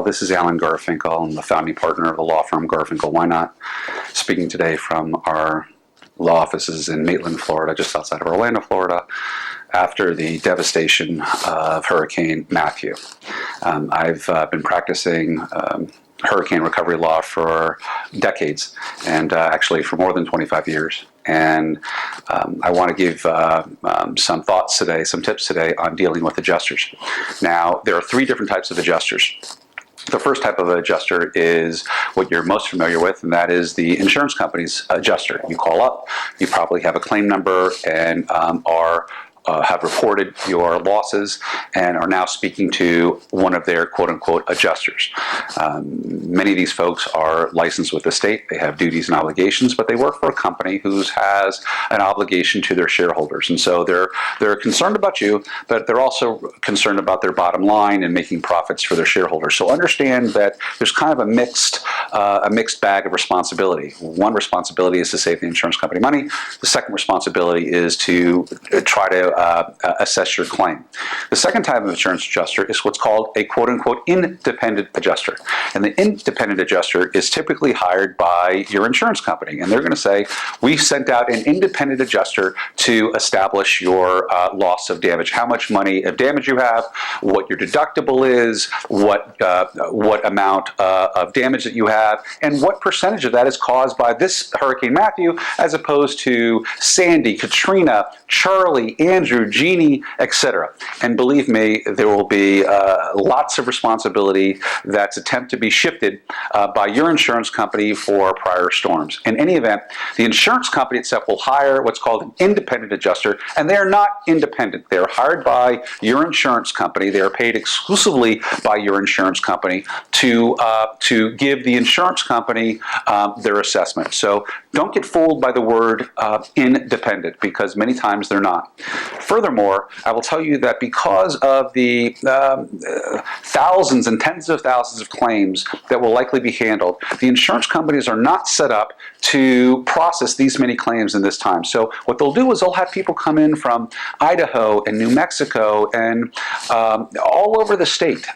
This is Alan Garfinkel. I'm the founding partner of the law firm Garfinkel Whynot, speaking today from our law offices in Maitland, Florida, just outside of Orlando, Florida, after the devastation of Hurricane Matthew. I've been practicing hurricane recovery law for decades, and actually for more than 25 years. And I want to give some thoughts today, some tips today on dealing with adjusters. Now, there are three different types of adjusters. The first type of adjuster is what you're most familiar with, and that is the insurance company's adjuster. You call up, you probably have a claim number, and have reported your losses and are now speaking to one of their quote-unquote adjusters. Many of these folks are licensed with the state. They have duties and obligations, but they work for a company who has an obligation to their shareholders. And so they're concerned about you, but they're also concerned about their bottom line and making profits for their shareholders. So understand that there's kind of a mixed bag of responsibility. One responsibility is to save the insurance company money. The second responsibility is to try to assess your claim. The second type of insurance adjuster is what's called a quote-unquote independent adjuster. And the independent adjuster is typically hired by your insurance company. And they're going to say, we sent out an independent adjuster to establish your loss of damage, how much money of damage you have, what your deductible is, what amount of damage that you have, and what percentage of that is caused by this Hurricane Matthew as opposed to Sandy, Katrina, Charlie, Andrew, Jeannie, etc. And believe me, there will be lots of responsibility that's attempted to be shifted by your insurance company for prior storms. In any event, the insurance company itself will hire what's called an independent adjuster, and they are not independent. They're hired by your insurance company. They are paid exclusively by your insurance company to give the insurance company their assessment. So don't get fooled by the word independent, because many times they're not. Furthermore, I will tell you that because of the thousands and tens of thousands of claims that will likely be handled, the insurance companies are not set up to process these many claims in this time. So what they'll do is they'll have people come in from Idaho and New Mexico and all over the state,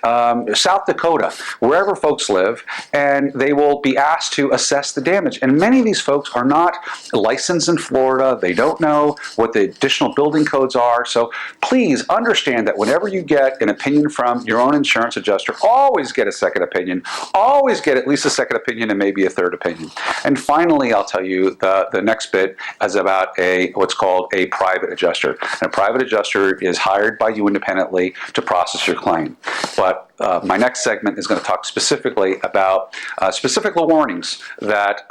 South Dakota, wherever folks live, and they will be asked to assess the damage. And many of these folks are not licensed in Florida. They don't know what the additional building codes are. So please understand that whenever you get an opinion from your own insurance adjuster, always get a second opinion. Always get at least a second opinion and maybe a third opinion. And finally, I'll tell you the next bit is about what's called a private adjuster. And a private adjuster is hired by you independently to process your claim. But my next segment is going to talk specifically about specific warnings that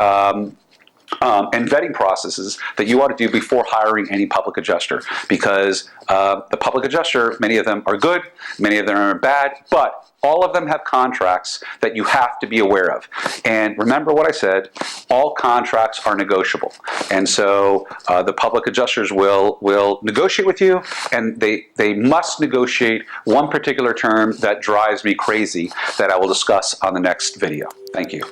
and vetting processes that you ought to do before hiring any public adjuster, because the public adjuster, many of them are good, many of them are bad, but all of them have contracts that you have to be aware of. And remember what I said, all contracts are negotiable. And so the public adjusters will negotiate with you, and they must negotiate one particular term that drives me crazy that I will discuss on the next video. Thank you.